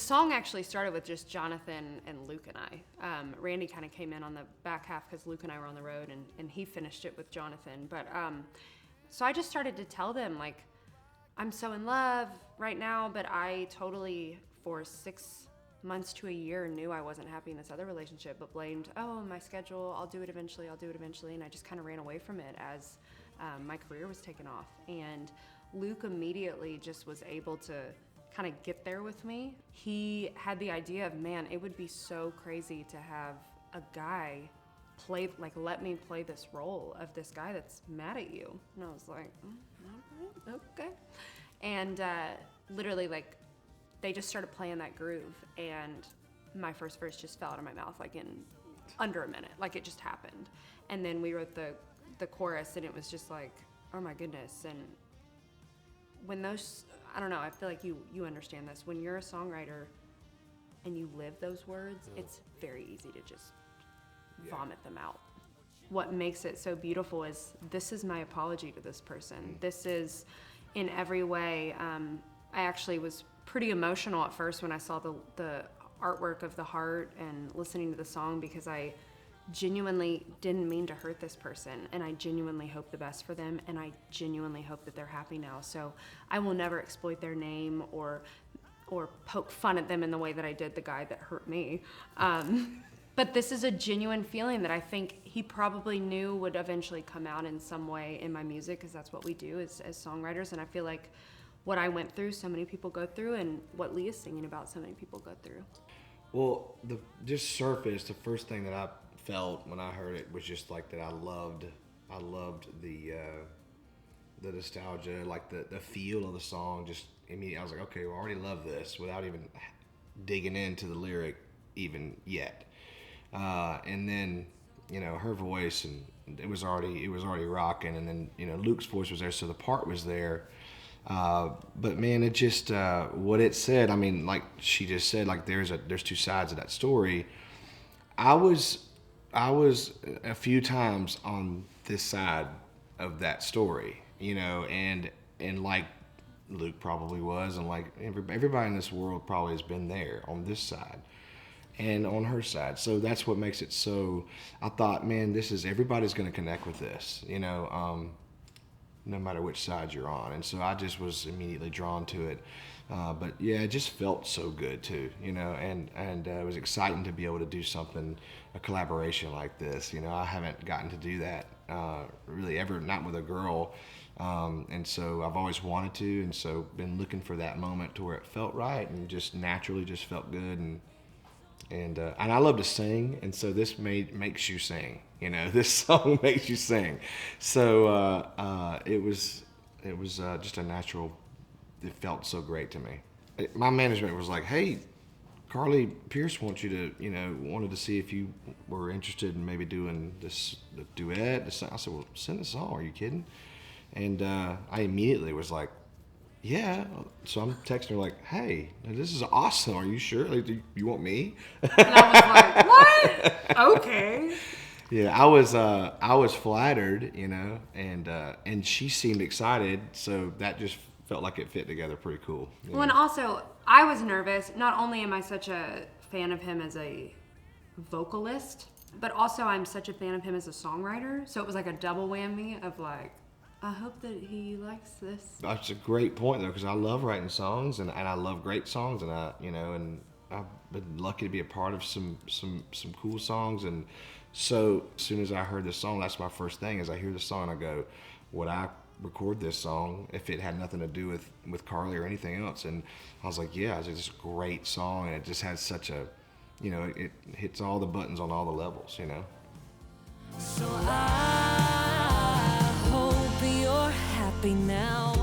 song actually started with just Jonathan and Luke and I. Randy kind of came in on the back half because Luke and I were on the road, and he finished it with Jonathan. But so I just started to tell them, like, I'm so in love right now, but I totally, for 6 months to a year, knew I wasn't happy in this other relationship, but blamed, oh, my schedule, I'll do it eventually, and I just kind of ran away from it as my career was taking off. And Luke immediately just was able to kind of get there with me. He had the idea of, man, it would be so crazy to have a guy play, like, let me play this role of this guy that's mad at you. And I was like, all right, okay. And literally, like, they just started playing that groove, and my first verse just fell out of my mouth, like, in under a minute. Like, it just happened. And then we wrote the chorus, and it was just like, oh my goodness. And when those, I don't know, I feel like you understand this. When you're a songwriter and you live those words, it's very easy to just vomit them out. What makes it so beautiful is, this is my apology to this person. This is, in every way, I actually was pretty emotional at first when I saw the artwork of the heart and listening to the song, because I genuinely didn't mean to hurt this person, and I genuinely hope the best for them, and I genuinely hope that they're happy now. So I will never exploit their name or poke fun at them in the way that I did the guy that hurt me. But this is a genuine feeling that I think he probably knew would eventually come out in some way in my music, because that's what we do as songwriters. And I feel like what I went through, so many people go through, and what Leah's singing about, so many people go through. Well, just surface, the first thing that I felt when I heard it was just like that I loved the nostalgia, like the feel of the song. Just immediately, I was like, okay, well, I already love this without even digging into the lyric even yet. And then, you know, her voice, and it was already rocking. And then, you know, Luke's voice was there, so the part was there. But man, it just, what it said, I mean, like she just said, like there's two sides of that story. I was a few times on this side of that story, you know, and like Luke probably was, and like everybody in this world probably has been there on this side and on her side. So that's what makes it so, I thought, man, everybody's going to connect with this, you know, no matter which side you're on. And so I just was immediately drawn to it. But yeah, it just felt so good too, you know, and it was exciting to be able to do something, a collaboration like this. You know, I haven't gotten to do that really ever, not with a girl. And so I've always wanted to, and so been looking for that moment to where it felt right and just naturally just felt good. And I love to sing, and so this makes you sing. You know, this song makes you sing. So it was just a natural. It felt so great to me. My management was like, "Hey, Carly, Pearce wants you to, you know, wanted to see if you were interested in maybe doing the duet." I said, "Well, send a song. Are you kidding?" And I immediately was like, yeah. So I'm texting her like, hey, this is awesome. Are you sure? Like, do you want me? And I was like, what? Okay. Yeah, I was flattered, you know, and she seemed excited. So that just felt like it fit together pretty cool. Well, and also I was nervous. Not only am I such a fan of him as a vocalist, but also I'm such a fan of him as a songwriter. So it was like a double whammy of like, I hope that he likes this. That's a great point though, because I love writing songs and I love great songs, and I've been lucky to be a part of some cool songs. And so as soon as I heard this song, that's my first thing is I hear the song and I go, would I record this song if it had nothing to do with Carly or anything else? And I was like, yeah, it's just a great song, and it just has such a, you know, it hits all the buttons on all the levels, you know. So I hope you're happy now.